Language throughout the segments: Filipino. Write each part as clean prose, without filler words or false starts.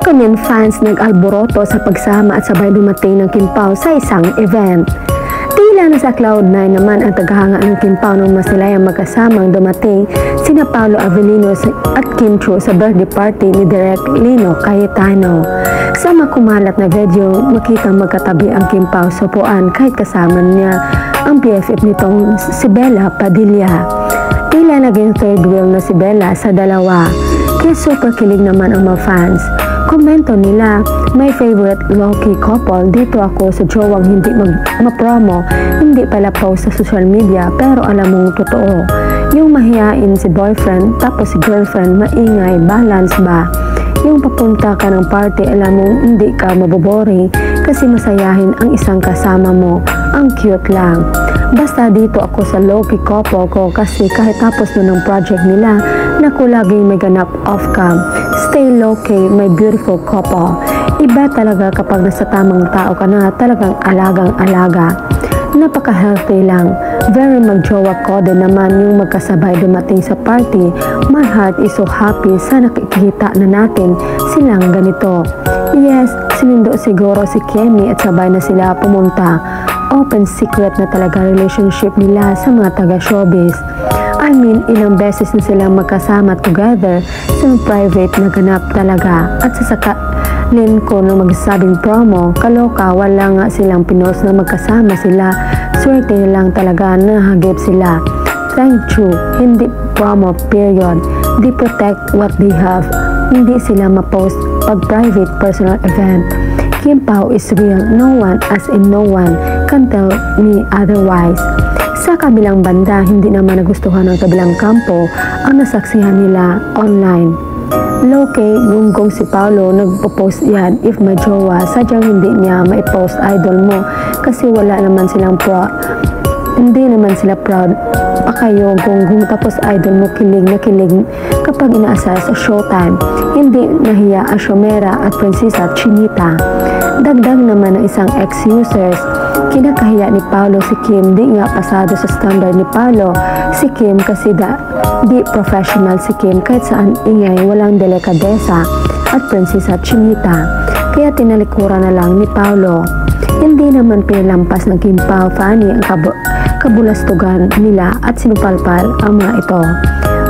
Ikonin fans nag-alboroto sa pagsama at sabay dumating ng Kim Pao sa isang event. Tila na sa Cloud9 naman ang tagahanga ng Kim Pao nung masilayang magkasamang dumating sina Paolo Avellino at Kim Chiu sa birthday party ni Direk Lino Cayetano. Sa makumalat na video, makitang magkatabi ang Kim Pao sa upuan kahit kasama niya ang BFF nitong si Bella Padilla. Tila naging third wheel na si Bella sa dalawa, kaya super kilig naman ang mga fans. Komento nila, my favorite low-key couple, dito ako sa jowang hindi ma-promo, hindi pala post sa social media pero alam mong totoo. Yung mahiyain si boyfriend tapos si girlfriend, maingay, balance ba? Yung papunta ka ng party, alam mong hindi ka maboboring kasi masayahin ang isang kasama mo, ang cute lang. Basta dito ako sa low-key couple ko kasi kahit tapos na ng project nila, naku laging may ganap off-cam. Stay low-key, my beautiful couple. Iba talaga kapag nasa tamang tao ka na, talagang alagang-alaga. Napaka-healthy lang. Very mag-jowa ko din naman yung magkasabay dumating sa party. My heart is so happy sa nakikita na natin silang ganito. Yes, sinundo siguro si Kemi at sabay na sila pumunta. Open secret na talaga relationship nila sa mga taga-showbiz. I mean, ilang beses na silang magkasama together sa private na ganap talaga. At sa sakalin ko nung magsasabing promo, kaloka, wala nga silang pinost na magkasama sila. Swerte lang talaga na hagip sila. Thank you, hindi promo period. They protect what they have. Hindi sila ma-post pag private personal event. Kim Pao is real. No one, as in no one, can tell me otherwise. Sa kabilang banda, hindi naman nagustuhan ng kabilang kampo ang nasaksihan nila online. Low-key, gunggong si Paolo nagpo-post yan if may jowa, sadyang hindi niya mai-post idol mo kasi wala naman silang hindi naman sila proud pa kayo gunggong tapos idol mo kilig na kilig kapag inaasar sa showtime. Hindi nahiya ang Shomera at Prinsesa Chinita. Dagdag naman ng isang ex-users, kinakahiya ni Paolo si Kim, di nga pasado sa standard ni Paolo si Kim kasi di professional si Kim kahit saan ingay, walang delikadesa at Prinsesa Chinita. Kaya tinalikuran na lang ni Paolo. Hindi naman pinalampas ng Kim Pao Fanny ang kabulastugan nila at sinupalpal ang mga ito.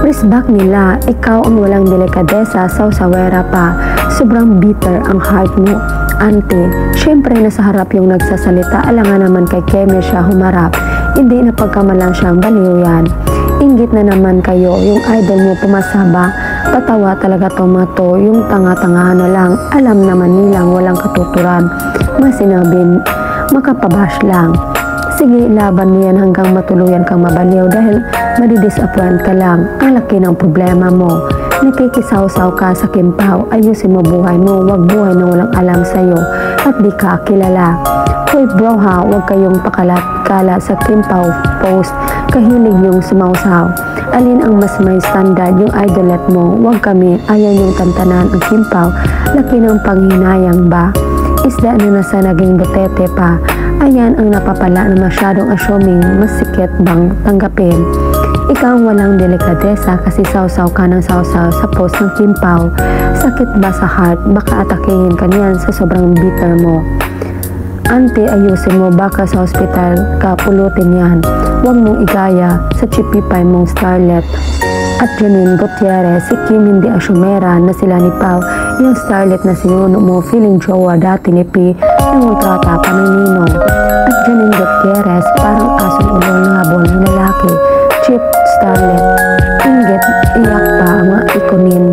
Respect nila, ikaw ang walang delikadesa, sawsawera pa, sobrang bitter ang heart mo. Ante, syempre nasa harap yung nagsasalita, alangan naman kay Kemi siya humarap, hindi na pagkamalang siyang baliw yan. Inggit na naman kayo, yung idol mo pumasaba, patawa talaga tomato, yung tanga-tangahan na lang, alam naman nilang walang katuturan, masinabing makapabash lang. Sige, laban mo yan hanggang matuluyan kang mabaliw dahil madidisappoint ka lang, ang laki ng problema mo. Nakikisaw-saw ka sa Kim Pao, ayusin mo buhay mo, wag buhay na walang alam sa'yo at di ka kilala. Hoy bro ha, wag kayong pakalat-kalat sa Kim Pao post, kahilig yung sumawsaw. Alin ang mas may standard, yung idolet mo, wag kami, ayaw yung tantanan ang Kim Pao, laki ng panghinayang ba? Isda na nasa naging butete pa, ayan ang napapala na masyadong assuming, mas sikit bang tanggapin? Ikaw ang walang delikadesa kasi sawsaw ka ng sawsaw sa post ng Kim Pao. Sakit ba sa heart? Baka atakihin ka niyan sa sobrang bitter mo. Ante, ayusin mo, baka sa hospital ka pulutin yan. Huwag mong igaya sa chipipay mong starlet. At Janine Gutierrez, si Kim hindi asyumera na sila ni Pao. Yung starlet na sinuno mo, feeling jowa dati ni P, nangontrata pa ng ninong. At Janine Gutierrez, parang asong ulo ng habol ng lalaki. Chip starlet, inggit, iyak pa ang mga ikonin